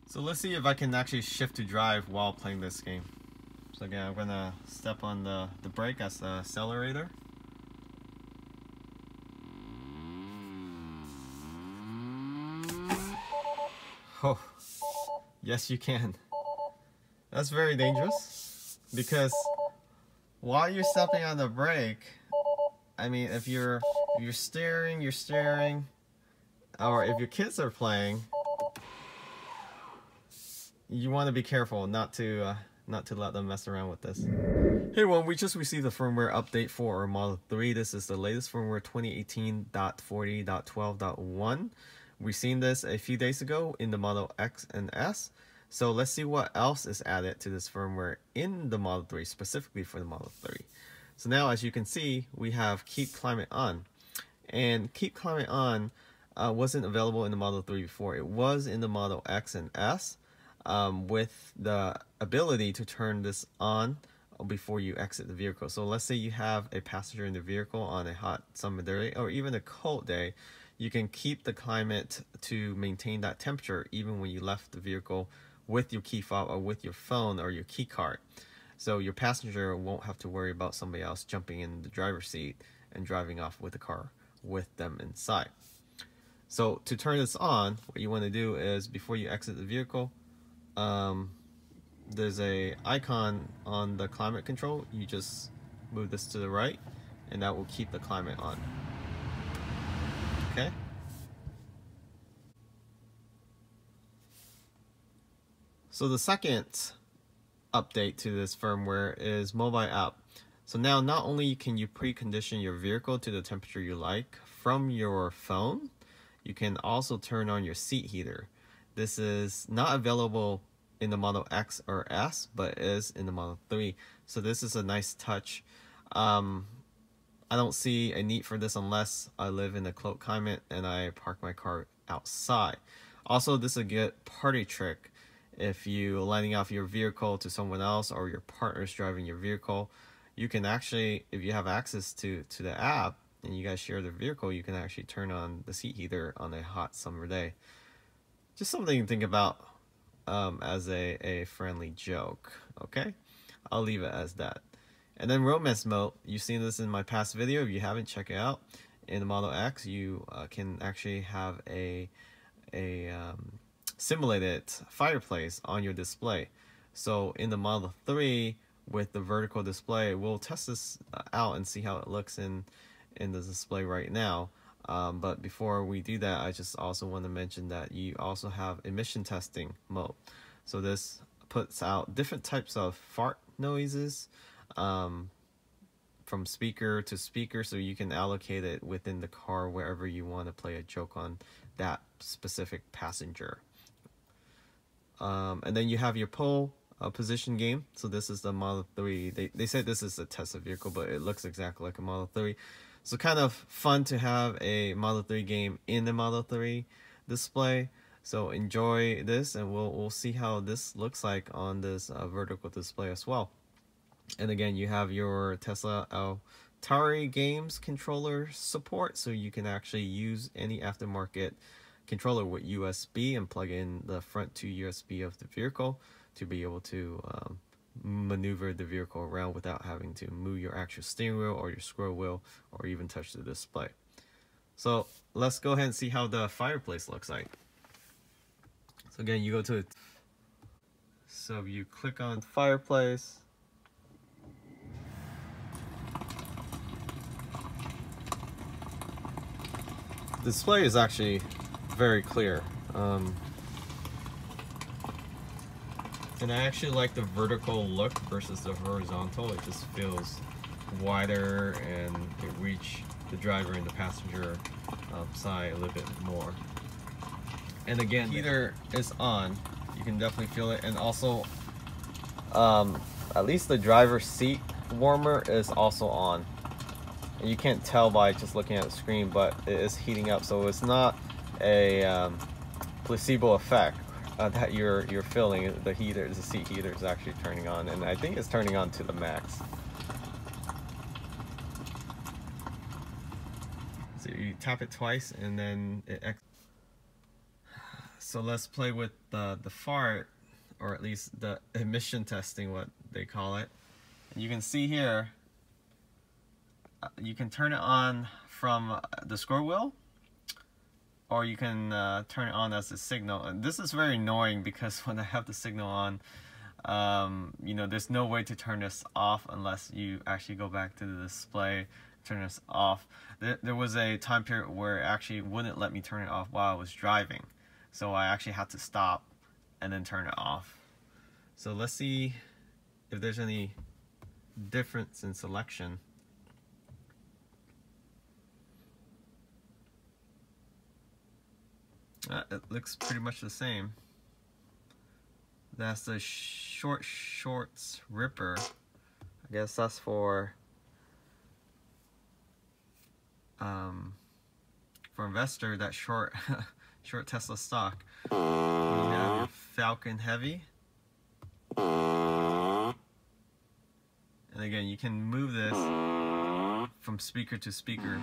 So let's see if I can actually shift to drive while playing this game. So again, I'm gonna step on the brake as the accelerator. Oh, yes you can. That's very dangerous because while you're stepping on the brake, I mean, if you're steering, or if your kids are playing, you want to be careful not to let them mess around with this. Hey everyone, we just received a firmware update for our Model 3. This is the latest firmware 2018.40.12.1. We've seen this a few days ago in the Model X and S. So let's see what else is added to this firmware in the Model 3, specifically for the Model 3. So now, as you can see, we have Keep Climate On. And Keep Climate On wasn't available in the Model 3 before. It was in the Model X and S with the ability to turn this on before you exit the vehicle. So let's say you have a passenger in the vehicle on a hot summer day or even a cold day. You can keep the climate to maintain that temperature even when you left the vehicle with your key fob or with your phone or your key card. So your passenger won't have to worry about somebody else jumping in the driver's seat and driving off with the car with them inside. So to turn this on, what you want to do is before you exit the vehicle, there's a icon on the climate control. You just move this to the right and that will keep the climate on. Okay. So the second update to this firmware is mobile app. So now not only can you precondition your vehicle to the temperature you like from your phone, you can also turn on your seat heater. This is not available in the Model X or S, but is in the Model 3. So this is a nice touch. I don't see a need for this unless I live in a cold climate and I park my car outside. Also, this is a good party trick. If you're lining off your vehicle to someone else or your partner's driving your vehicle, you can actually, if you have access to the app and you guys share the vehicle, you can actually turn on the seat heater on a hot summer day. Just something to think about as a friendly joke, okay? I'll leave it as that. And then romance mode, you've seen this in my past video. If you haven't, check it out. In the Model X, you can actually have a simulated fireplace on your display. So in the Model 3 with the vertical display, we'll test this out and see how it looks in the display right now. But before we do that, I just also want to mention that you also have emission testing mode. So this puts out different types of fart noises from speaker to speaker, so you can allocate it within the car wherever you want to play a joke on that specific passenger. And then you have your pole position game. So this is the Model 3. They said this is a Tesla vehicle, but it looks exactly like a Model 3. So kind of fun to have a Model 3 game in the Model 3 display. So enjoy this, and we'll see how this looks like on this vertical display as well. And again, you have your Tesla Atari games controller support, so you can actually use any aftermarket controller with USB and plug in the front 2 USB of the vehicle to be able to maneuver the vehicle around without having to move your actual steering wheel or your scroll wheel or even touch the display. So let's go ahead and see how the fireplace looks like. So again, you go to it. So you click on fireplace. The display is actually very clear. And I actually like the vertical look versus the horizontal. It just feels wider and it reaches the driver and the passenger side a little bit more. And again, the heater is on. You can definitely feel it. And also, at least the driver's seat warmer is also on. And you can't tell by just looking at the screen, but it is heating up. So it's not a placebo effect that you're feeling. The seat heater is actually turning on, and I think it's turning on to the max. So you tap it twice and then it So let's play with the fart, or at least the emission testing, what they call it. And you can see here, you can turn it on from the scroll wheel, or you can turn it on as a signal. And this is very annoying because when I have the signal on, you know, there's no way to turn this off unless you actually go back to the display, turn this off. There was a time period where it actually wouldn't let me turn it off while I was driving. So I actually had to stop and then turn it off. So let's see if there's any difference in selection. It looks pretty much the same. That's the shorts ripper. I guess that's for investor, that short short Tesla stock. You have your Falcon Heavy. And again, you can move this from speaker to speaker,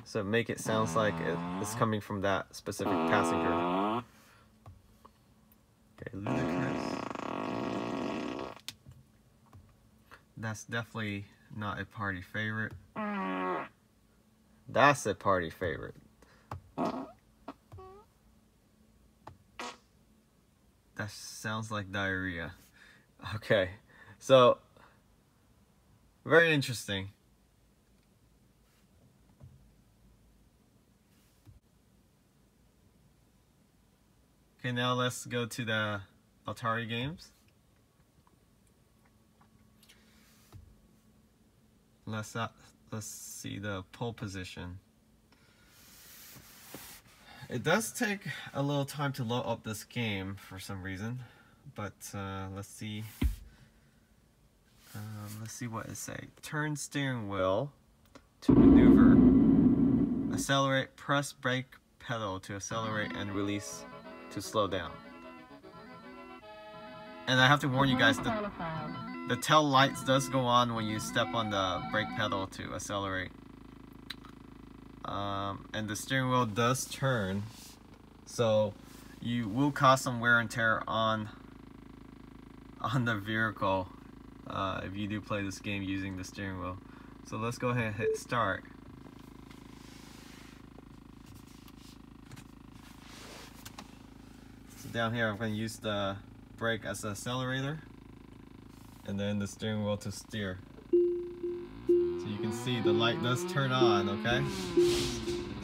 so make it sounds like it's coming from that specific passenger. Okay, ludicrous. That's definitely not a party favorite. That's a party favorite. That sounds like diarrhea. Okay, so very interesting. Okay, now let's go to the Atari games. Let's see the pole position. It does take a little time to load up this game for some reason, but let's see. Let's see what it say. Turn steering wheel to maneuver. Accelerate. Press brake pedal to accelerate and release to slow down. And I have to warn you guys that the tail lights does go on when you step on the brake pedal to accelerate. And the steering wheel does turn, so you will cause some wear and tear on the vehicle if you do play this game using the steering wheel. So let's go ahead and hit start. So down here I'm going to use the brake as the accelerator and then the steering wheel to steer. So you can see the light does turn on, okay?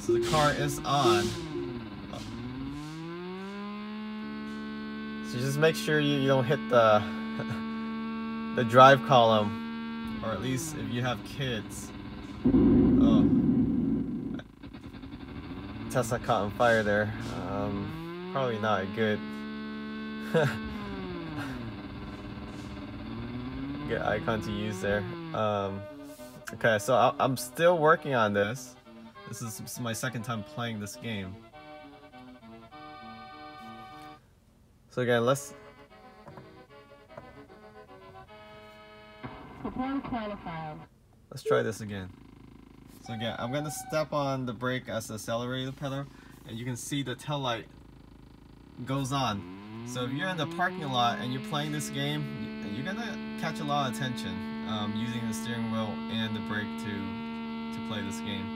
So the car is on. So just make sure you don't hit the the drive column, or at least if you have kids. Oh, Tesla caught on fire there. Probably not a good good icon to use there. Okay, so I'm still working on this. This is my second time playing this game. So again, let's try this again. So again, I'm gonna step on the brake as the accelerator pedal, and you can see the tail light goes on. So if you're in the parking lot and you're playing this game, you're gonna catch a lot of attention using the steering wheel and the brake to play this game.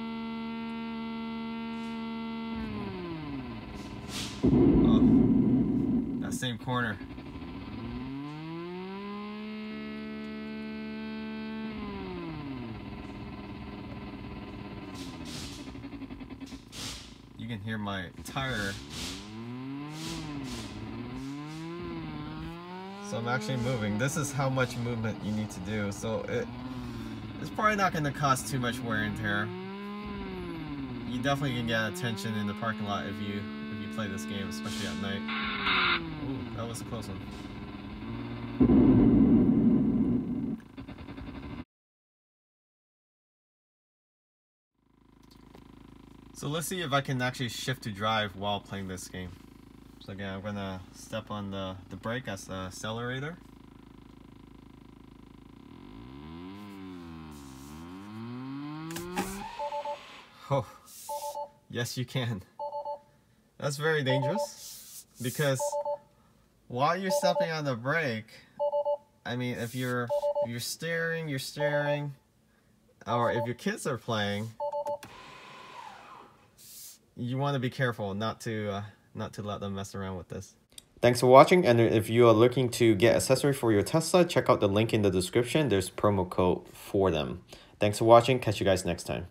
Oh, that same corner. You can hear my tire. So I'm actually moving. This is how much movement you need to do. So it's probably not going to cause too much wear and tear. You definitely can get attention in the parking lot if you play this game, especially at night. Ooh, that was a close one. So let's see if I can actually shift to drive while playing this game. So again, I'm gonna step on the brake as the accelerator. Oh, yes you can. That's very dangerous. because while you're stepping on the brake, I mean, if you're steering, or if your kids are playing, you want to be careful not to let them mess around with this. Thanks for watching, and if you are looking to get accessories for your Tesla, check out the link in the description. There's promo code for them. Thanks for watching. Catch you guys next time.